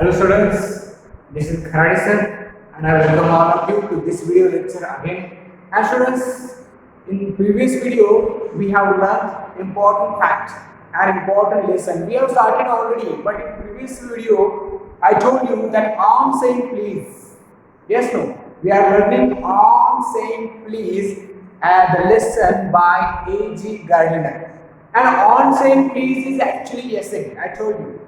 Hello students, this is Kharadi sir and I welcome all of you to this video lecture again. And students, in previous video we have learned important fact and important lesson. We have started already, but in previous video I told you that on saying please. Yes, no, we are learning on saying please the lesson by A.G. Gardiner. And on saying please is actually essay, I told you.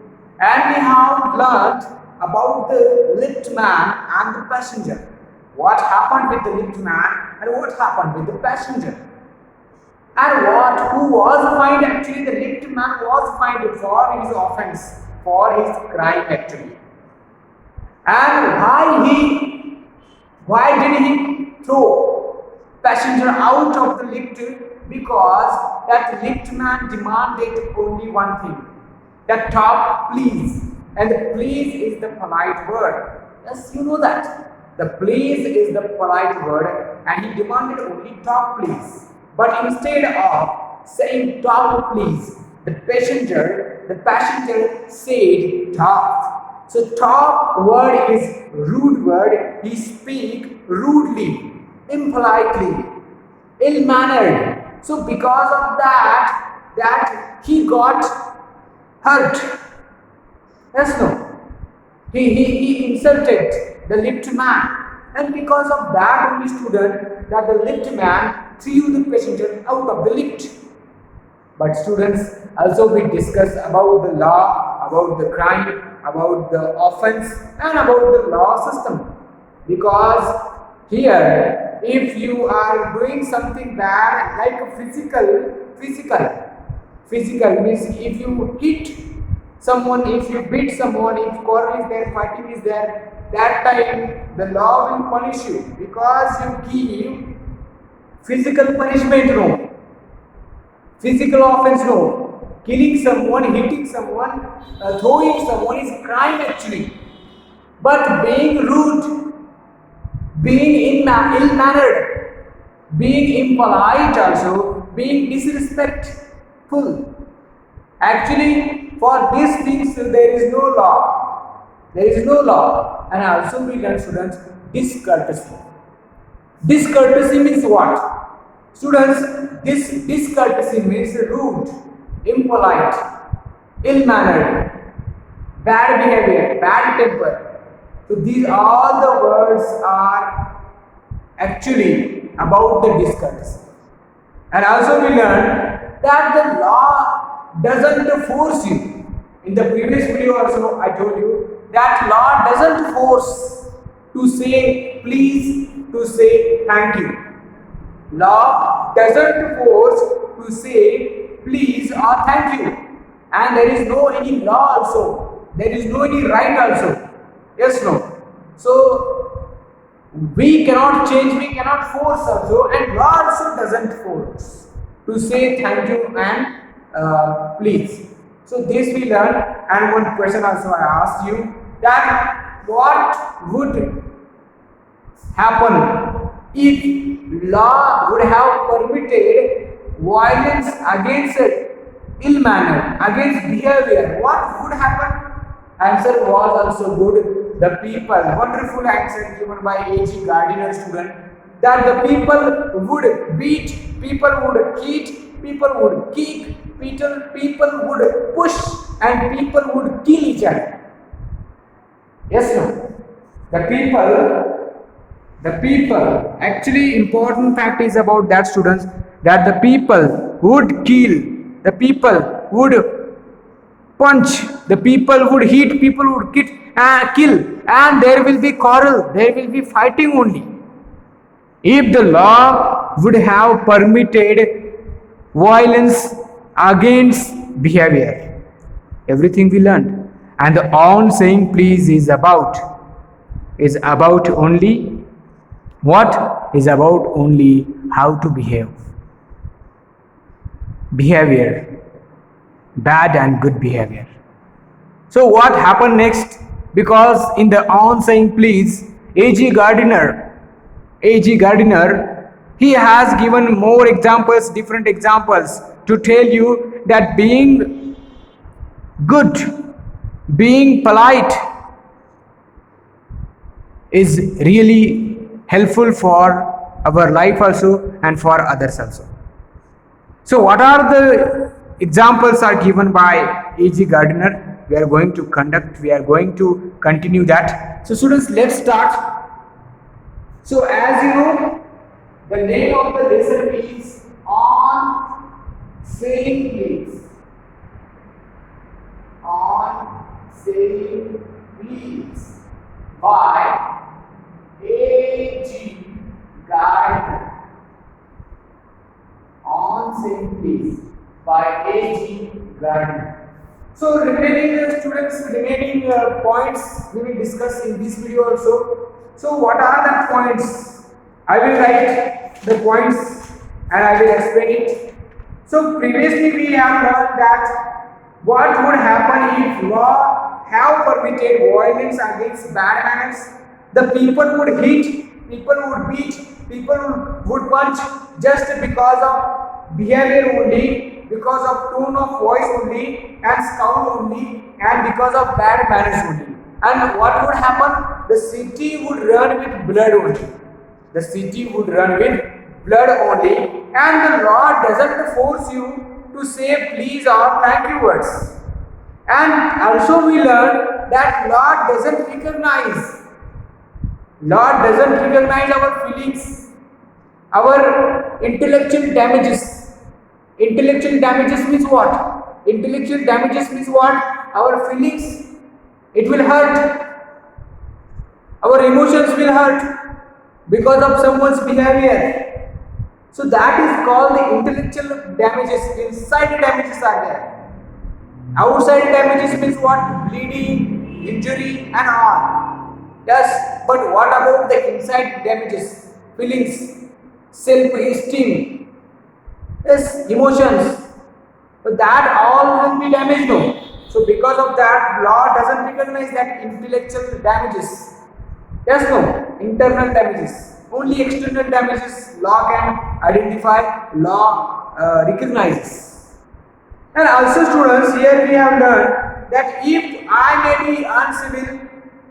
And we have learnt about the lift man and the passenger. What happened with the lift man and what happened with the passenger. And who was fined actually? The lift man was fined for his offense, for his crime actually. And why did he throw passenger out of the lift? Because that lift man demanded only one thing. The top please, and the please is the polite word. Yes, you know that. The please is the polite word, and he demanded only top please. But instead of saying top please, the passenger said top. So top word is rude word. He speak rudely, impolitely, ill-mannered. So because of that he got hurt. Yes, no. He insulted the lift man. And because of that only student, that the lift man threw the passenger out of the lift. But students, also we discussed about the law, about the crime, about the offense and about the law system. Because here, if you are doing something bad like physical means if you hit someone, if you beat someone, if quarrel is there, fighting is there, that time the law will punish you because you give physical punishment, no. Physical offense, no. Killing someone, hitting someone, throwing someone is crime actually. But being rude, being ill-mannered, being impolite also, being disrespectful. Actually, for these things there is no law. There is no law. And also we learn, students, discourtesy. Discourtesy means what? Students, this discourtesy means rude, impolite, ill-mannered, bad behavior, bad temper. So these all the words are actually about the discourtesy. And also we learn that the law doesn't force you. In the previous video also I told you that law doesn't force to say please, to say thank you. Law doesn't force to say please or thank you. And there is no any law also. There is no any right also. Yes, no. So we cannot change, we cannot force also, and law also doesn't force to say thank you and please. So this we learn. And one question also I asked you, that what would happen if law would have permitted violence against ill manner, against behavior? What would happen? Answer was also good. The people, wonderful answer given by A.G. Gardiner student, that the people would beat, people would cheat, people would kick, people would push, and people would kill each other. Yes, no? The people, actually important fact is about that, students, that the people would kill, the people would punch, the people would hit, people would kill, and there will be quarrel, there will be fighting only. If the law would have permitted violence against behavior, everything we learned. And the on saying please is about only what? Is about only how to behave. Behavior, bad and good behavior. So what happened next? Because in the on saying please, A.G. Gardiner, he has given more examples, different examples to tell you that being good, being polite, is really helpful for our life also and for others also. So what are the examples are given by A.G. Gardner? We are going to continue that. So students, let's start. So as you know, the name of the lesson is On Saying Please. On Saying Please by A.G. Gardner. On Saying Please by A.G. Gardner. So remaining points we will discuss in this video also. So what are the points? I will write the points and I will explain it. So previously we have learned that what would happen if law have permitted violence against bad manners. The people would hit, people would beat, people would punch just because of behavior only, because of tone of voice only, and scowl only, and because of bad manners only. And what would happen? The city would run with blood only. The city would run with blood only, and the law doesn't force you to say please or thank you words. And also we learned that law doesn't recognize our feelings, our intellectual damages. Intellectual damages means what? Intellectual damages means what? Our feelings, it will hurt. Our emotions will hurt because of someone's behavior. So that is called the intellectual damages. Inside damages are there. Outside damages means what? Bleeding, injury and all. Yes, but what about the inside damages? Feelings, self-esteem, yes, emotions. So that all will be damaged now. So because of that, law doesn't recognize that intellectual damages. Yes, no, internal damages. Only external damages law can identify, law recognizes. And also students, here we have learned that if I may be uncivil,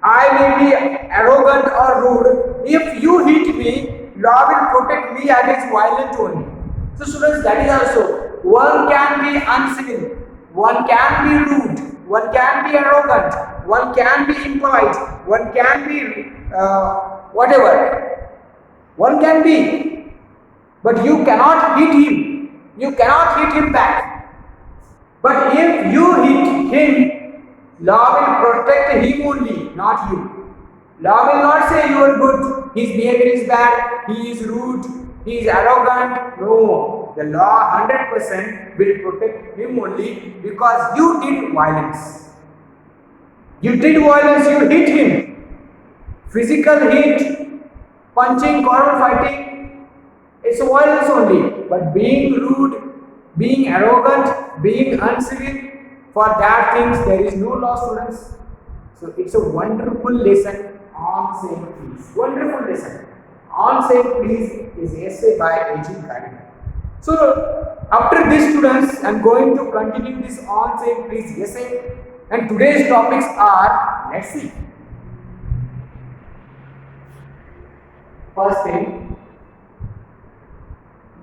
I may be arrogant or rude, if you hit me, law will protect me against violence only. So students, that is also, one can be uncivil, one can be rude, one can be arrogant, one can be impolite, one can be whatever, one can be, but you cannot hit him, you cannot hit him back. But if you hit him, law will protect him only, not you. Law will not say you are good, his behavior is bad, he is rude, he is arrogant. No, the law 100% will protect him only because you did violence. You did violence, you hit him. Physical hit, punching, quarrel fighting, it's violence only. But being rude, being arrogant, being uncivil, for that things there is no law, students. So it's a wonderful lesson on saying please. Wonderful lesson. On saying please is essay by A.G. Gardner. So after this, students, I am going to continue this on saying please essay, and today's topics are, let's see. First thing,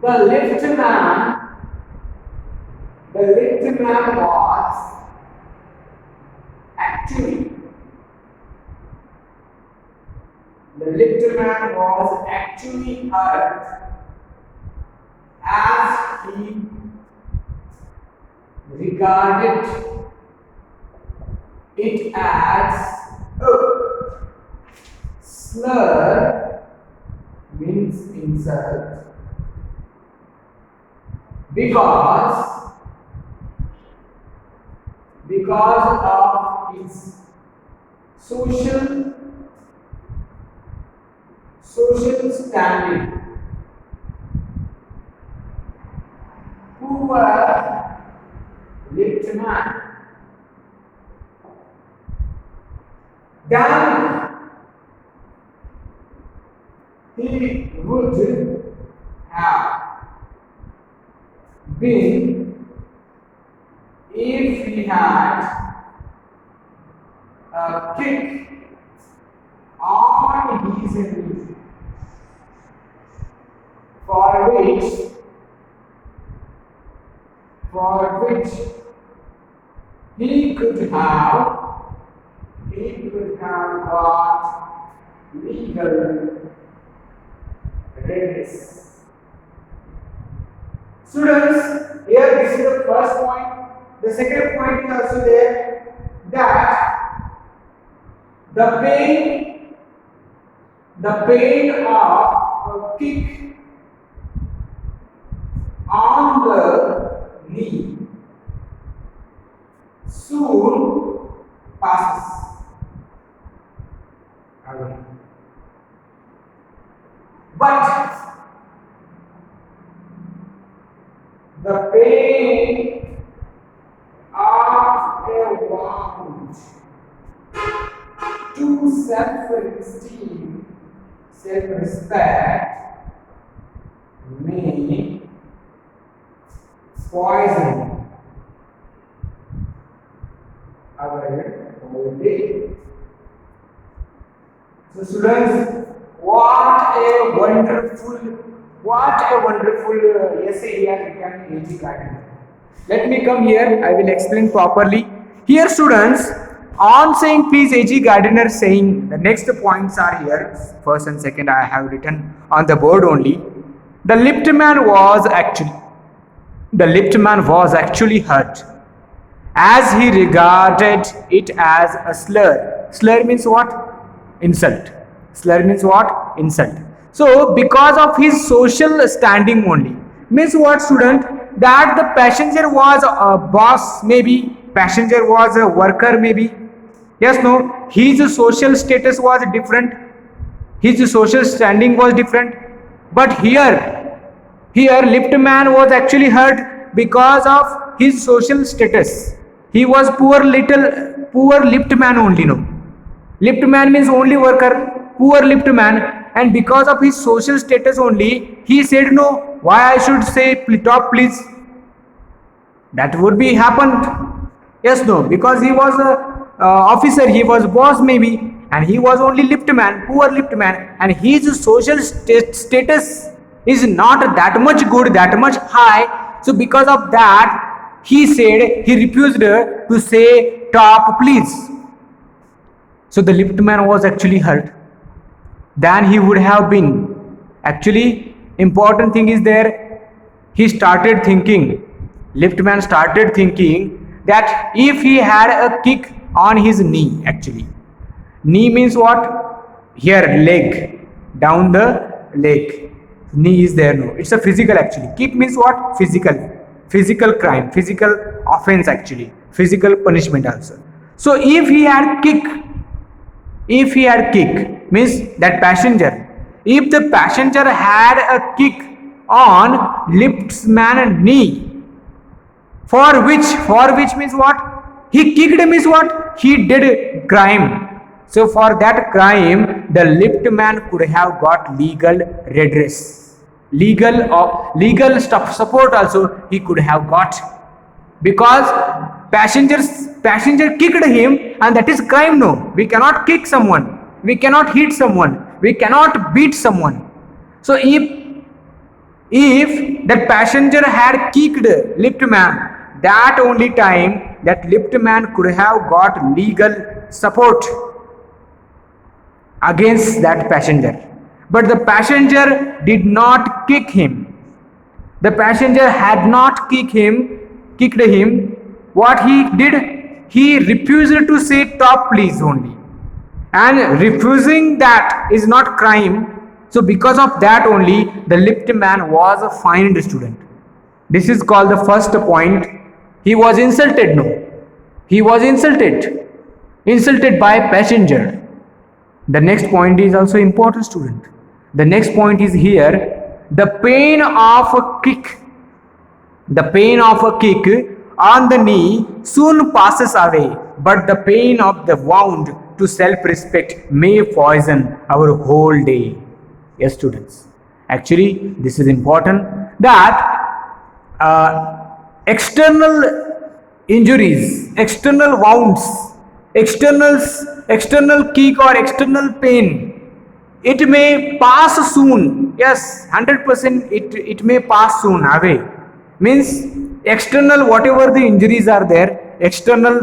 the liftman was actually hurt as he regarded it as a slur, means insult, because of his social standing. Poor liftman. Then he would have been if he had kicked on his knee, for which he could have got legal redress. Students, here this is the first point. The second point is also there, that the pain of a kick on the knee soon passes away. But the pain of a wound to self-esteem, self-respect may poison our whole day. So students, what a wonderful essay he has written, A.G. Gardner. Let me come here, I will explain properly. Here students, on saying please A.G. Gardner saying, the next points are here, first and second I have written on the board only. The lift man was actually hurt, as he regarded it as a slur. Slur means what? Insult. Slur means what? Insult. So because of his social standing only, means what student? That the passenger was a boss, maybe passenger was a worker, maybe. Yes, no, his social status was different, his social standing was different. But here lift man was actually hurt because of his social status. He was poor lift man only, no. Lift man means only worker, poor lift man, and because of his social status only, he said no. Why I should say top please? That would be happened. Yes, no, because he was a officer, he was boss maybe, and he was only lift man, poor lift man, and his social status is not that much good, that much high. So because of that, he refused to say top please. So the lift man was actually hurt. Then he would have been. Actually, important thing is there, he started thinking, lift man started thinking that if he had a kick on his knee, actually. Knee means what? Here, leg, down the leg. Knee is there, no. It's a physical actually. Kick means what? Physical crime, physical offense actually. Physical punishment also. So if he had kick, means that passenger, if the passenger had a kick on lift man's knee, for which means what? He kicked means what? He did crime. So for that crime, the lift man could have got legal redress. Legal support also he could have got. Because passenger kicked him, and that is crime, no. We cannot kick someone. We cannot hit someone. We cannot beat someone. So if that passenger had kicked lift man, that only time that lift man could have got legal support against that passenger. But the passenger did not kick him. The passenger had not kicked him. What he did? He refused to say top please only. And refusing that is not crime. So because of that only, the lift man was a fined student. This is called the first point. He was insulted, no. He was insulted by passenger. The next point is also important, student. The next point is here, the pain of a kick. The pain of a kick on the knee soon passes away, but the pain of the wound to self-respect may poison our whole day. Yes, students. Actually, this is important, that external injuries, external wounds external kick or external pain, it may pass soon. Yes, 100% it may pass soon away. Means external whatever the injuries are there, external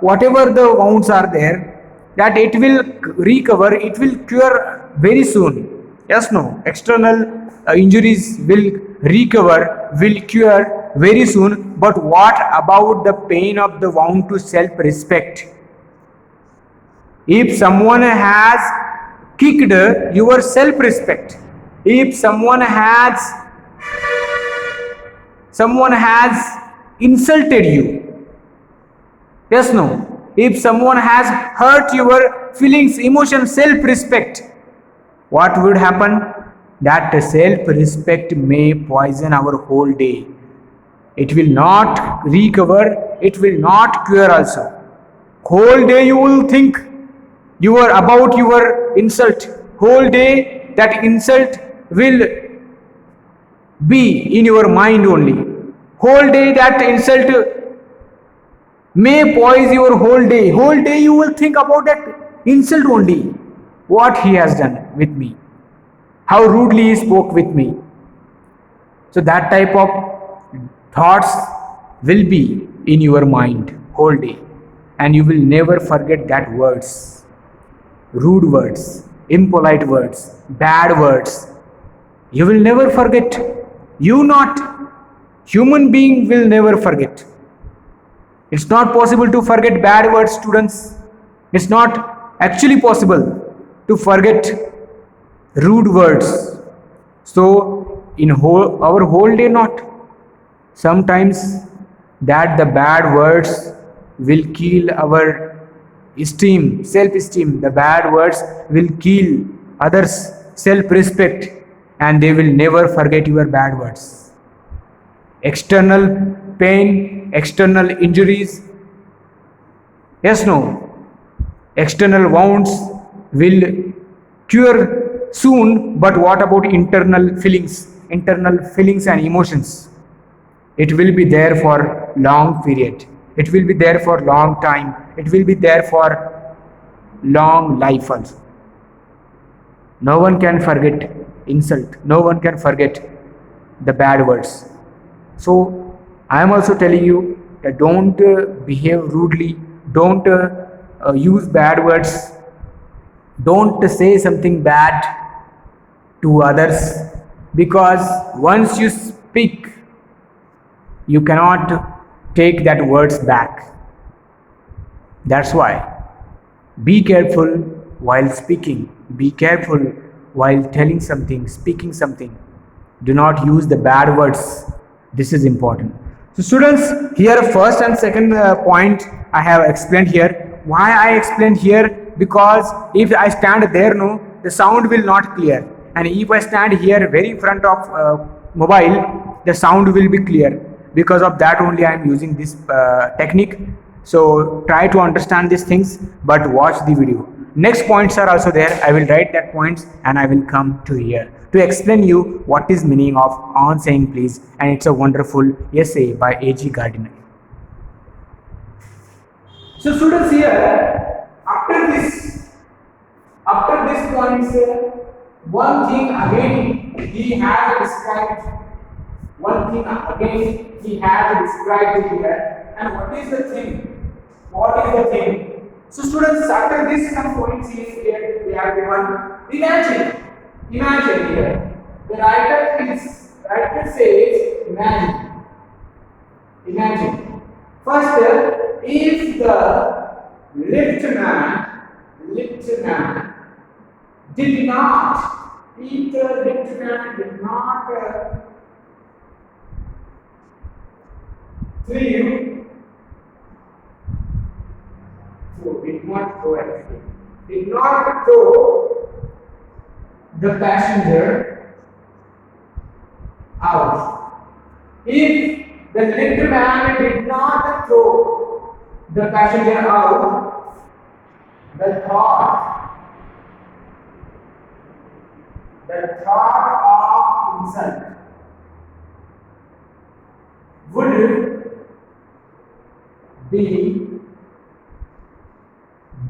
whatever the wounds are there, that it will recover, it will cure very soon. Yes, no, external injuries will recover, will cure very soon. But what about the pain of the wound to self respect? If someone has kicked your self respect, if someone has insulted you, yes, no, if someone has hurt your feelings, emotion, self respect, what would happen? That self respect may poison our whole day. It will not recover, it will not cure also. Whole day you will think you are about your insult. Whole day that insult will be in your mind only. Whole day that insult may poison your whole day. Whole day you will think about that insult only. What he has done with me, how rudely he spoke with me. So that type of thoughts will be in your mind whole day, and you will never forget that words, rude words, impolite words, bad words. You will never forget. You not, human being will never forget. It's not possible to forget bad words, students. It's not actually possible to forget rude words. So in our whole day not. Sometimes that the bad words will kill our esteem, self-esteem. The bad words will kill others' self-respect, and they will never forget your bad words. External pain, external injuries, yes, no, external wounds will cure soon, but what about internal feelings and emotions? It will be there for long period, it will be there for long time, it will be there for long life also. No one can forget insult, no one can forget the bad words. So I am also telling you that don't behave rudely, don't use bad words, don't say something bad to others, because once you speak, you cannot take that words back. That's why be careful while speaking, be careful while telling something, speaking something. Do not use the bad words. This is important. So students, here first and second point I have explained here. Why I explained here? Because if I stand there, no, the sound will not clear, and if I stand here very in front of mobile, the sound will be clear. Because of that only I am using this technique. So try to understand these things, but watch the video. Next points are also there. I will write that points and I will come to here to explain you what is meaning of on saying please, and it's a wonderful essay by A.G. Gardiner. So students, here after this points, one thing again he has described. One thing again he has described here. And what is the thing? What is the thing? So students, after this some points here we have given. Imagine here. The writer says imagine. Imagine. First, if the liftman did not, if the liftman did not did not throw the passenger out. If the liftman did not throw the passenger out, the thought of insult would be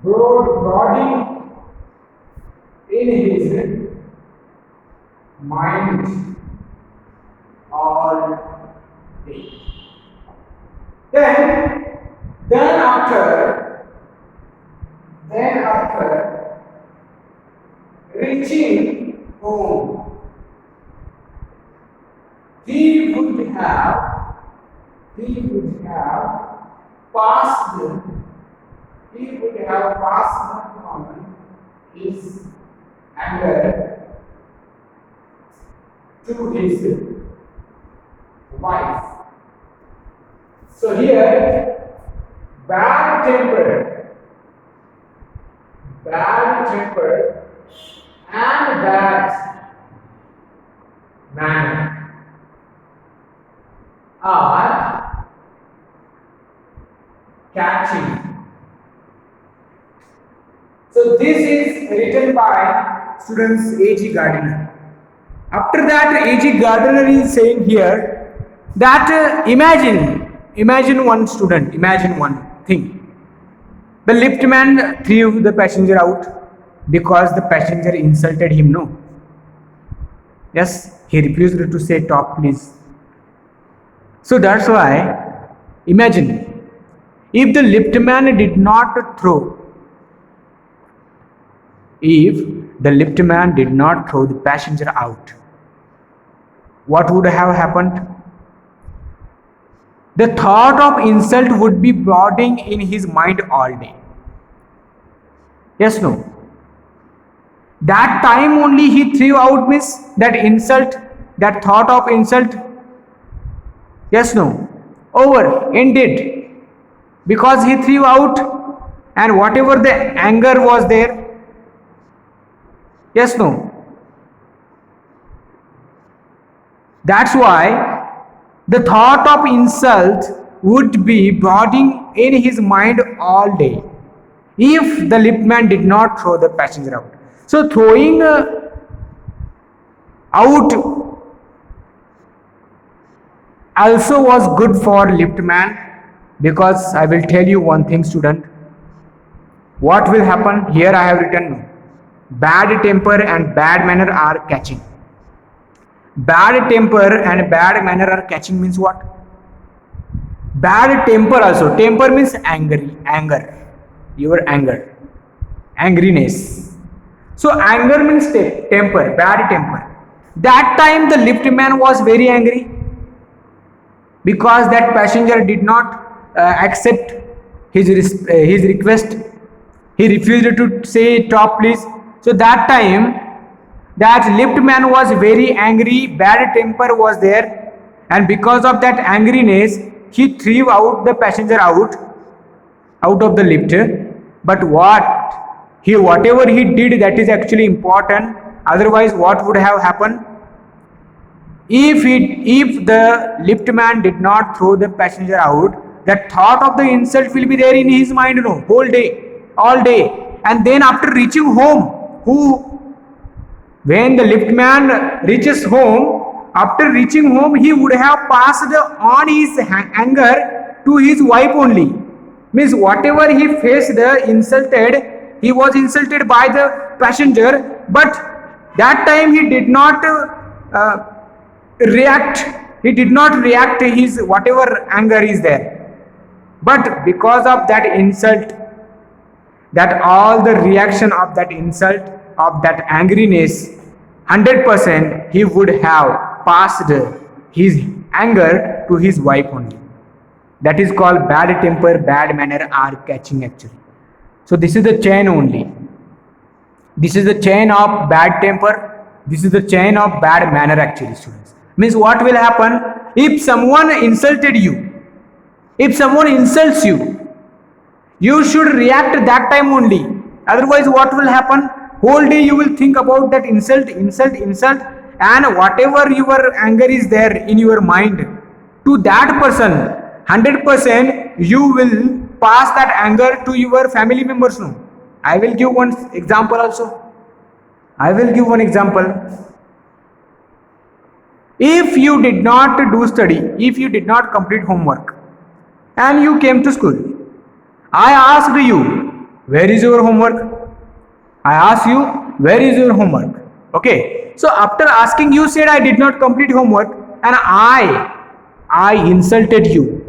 brooding in his mind all day. Then after reaching home, he would have passed on his anger to his wife. So here, bad temper and bad manner are catching. So this is written by students A.G. Gardner. After that, A.G. Gardner is saying here that imagine one student, imagine one thing. The liftman threw the passenger out because the passenger insulted him, no? Yes, he refused to say top please. So that's why, imagine, if the liftman did not throw the passenger out, what would have happened? The thought of insult would be brooding in his mind all day. Yes, no? That time only he threw out means that insult, that thought of insult. Yes, no? Over, ended. Because he threw out and whatever the anger was there. Yes, no? That's why the thought of insult would be brooding in his mind all day if the liftman did not throw the passenger out. So throwing out also was good for liftman, because I will tell you one thing, student. What will happen? Here I have written bad temper and bad manner are catching. Bad temper and bad manner are catching means what? Bad temper also. Temper means anger. Your anger. Angriness. So anger means temper, bad temper. That time the liftman was very angry because that passenger did not accept his request. He refused to say top please. So that time that liftman was very angry, bad temper was there, and because of that angriness he threw out the passenger out of the lift. But whatever he did, that is actually important. Otherwise what would have happened? If the liftman did not throw the passenger out, that thought of the insult will be there in his mind, no, whole day, all day. And then after reaching home, when the liftman reaches home, after reaching home, he would have passed on his anger to his wife only. Means whatever he faced he was insulted by the passenger, but that time he did not react. He did not react to his whatever anger is there. But because of that insult, that all the reaction of that insult, of that angriness, 100% he would have passed his anger to his wife only. That is called bad temper, bad manner are catching actually. So this is the chain only. This is the chain of bad temper. This is the chain of bad manner actually, students. Means what will happen if someone insulted you? If someone insults you, you should react that time only. Otherwise what will happen? Whole day you will think about that insult, and whatever your anger is there in your mind to that person, 100% you will pass that anger to your family members. No, I will give one example also. If you did not do study, if you did not complete homework and you came to school, I asked you Where is your homework? I ask you, where is your homework? Okay. So after asking, you said I did not complete homework, and I insulted you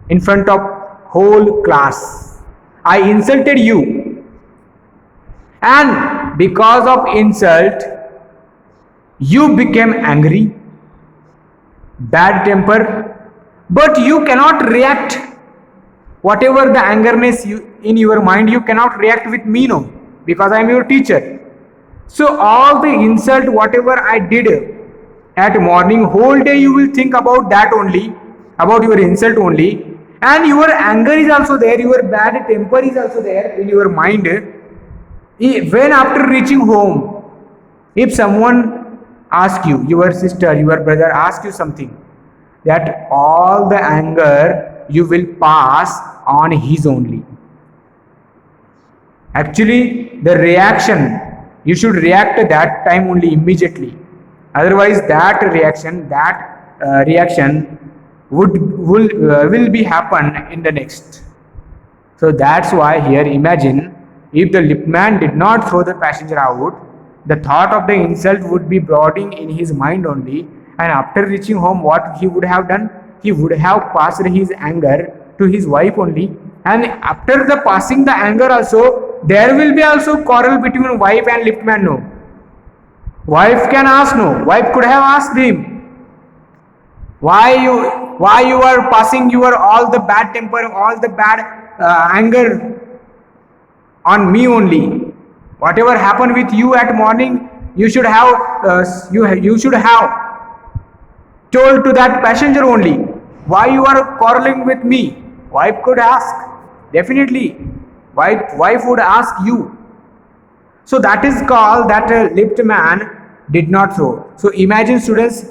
in front of whole class. I insulted you, and because of insult, you became angry, bad temper, but you cannot react. Whatever the angerness in your mind, you cannot react with me, no, because I am your teacher. So all the insult, whatever I did at morning, whole day you will think about that only, about your insult only, and your anger is also there, your bad temper is also there in your mind. When after reaching home, if someone asks you, your sister, your brother asks you something, that all the anger you will pass on his only. Actually, the reaction, you should react at that time only immediately. Otherwise, that reaction will be happen in the next. So that's why here imagine if the liftman did not throw the passenger out, the thought of the insult would be brooding in his mind only, and after reaching home, what he would have done? He would have passed his anger to his wife only, and after the passing the anger also, there will be also quarrel between wife and liftman. No, wife can ask, no, wife could have asked him, why you are passing your all the bad temper, all the bad anger on me only. Whatever happened with you at morning, you should have you should have told to that passenger only. Why you are quarreling with me? Wife could ask, definitely. Wife would ask you. So that is called that liftman did not throw. So imagine, students,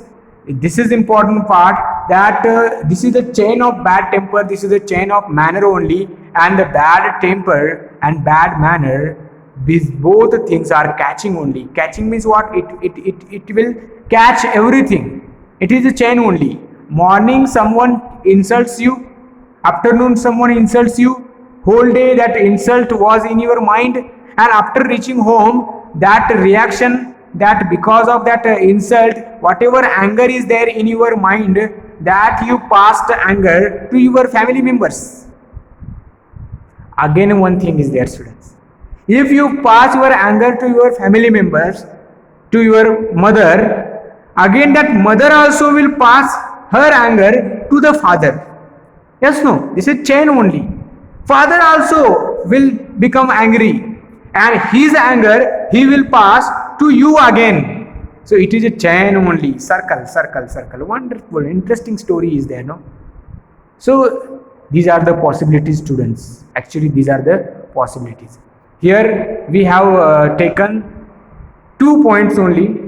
this is important part, that this is the chain of bad temper, this is the chain of manner only, and the bad temper and bad manner, these both things are catching only. Catching means what? It will catch everything. It is a chain only. Morning someone insults you, afternoon someone insults you, whole day that insult was in your mind, and after reaching home, that reaction, that because of that insult, whatever anger is there in your mind, that you passed anger to your family members. Again, one thing is there, students. If you pass your anger to your family members, to your mother, again that mother also will pass her anger to the father. Yes, no, this is chain only. Father also will become angry, and his anger he will pass to you again. So it is a chain only, circle. Wonderful, interesting story is there, no? So these are the possibilities, students. Actually, these are the possibilities. Here we have taken 2 points only,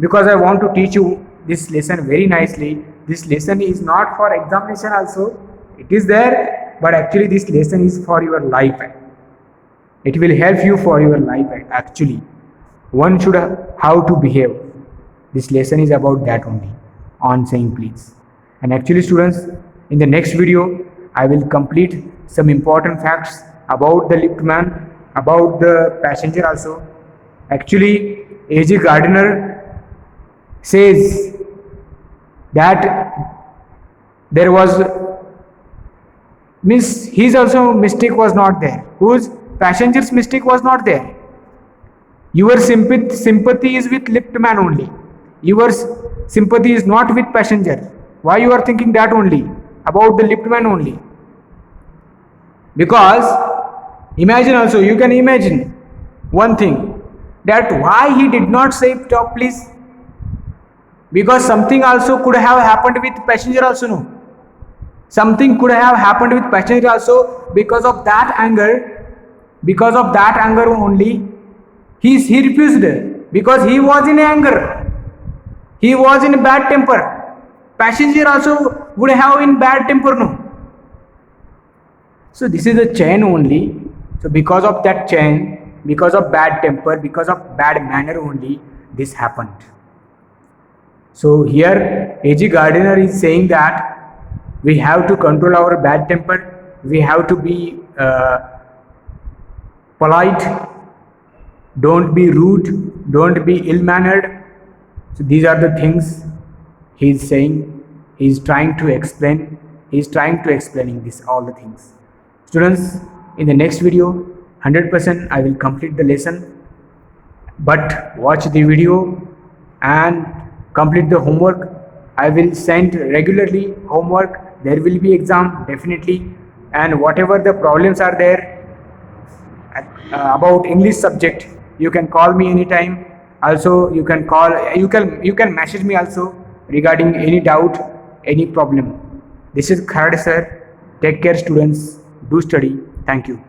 because I want to teach you this lesson very nicely. This lesson is not for examination also. It is there, but actually this lesson is for your life. It will help you for your life. Actually, one should how to behave. This lesson is about that only, on saying please. And actually, students, in the next video I will complete some important facts about the liftman, about the passenger also. Actually, A.J. Gardner says that there was, means his also mistake was not there, whose passenger's mistake was not there. Your sympathy is with liftman only. Your sympathy is not with passenger. Why you are thinking that only, about the liftman only? Because imagine also, you can imagine one thing, that why he did not say stop please, because something also could have happened with passenger also, no? Something could have happened with passenger also. Because of that anger only, he refused, because he was in anger, he was in bad temper. Passenger also would have in bad temper, no? So this is a chain only. So because of that chain, because of bad temper, because of bad manner only, this happened. So here A.J. Gardner is saying that we have to control our bad temper, we have to be polite, don't be rude, don't be ill-mannered. So these are the things he is saying. He is trying to explain. He is trying to explaining this all the things. Students, in the next video, 100% I will complete the lesson. But watch the video and complete the homework. I will send regularly homework. There will be exam definitely, and whatever the problems are there about English subject, you can call me anytime. Also you can call, you can message me also regarding any doubt, any problem. This is Kharade sir. Take care students, do study. Thank you.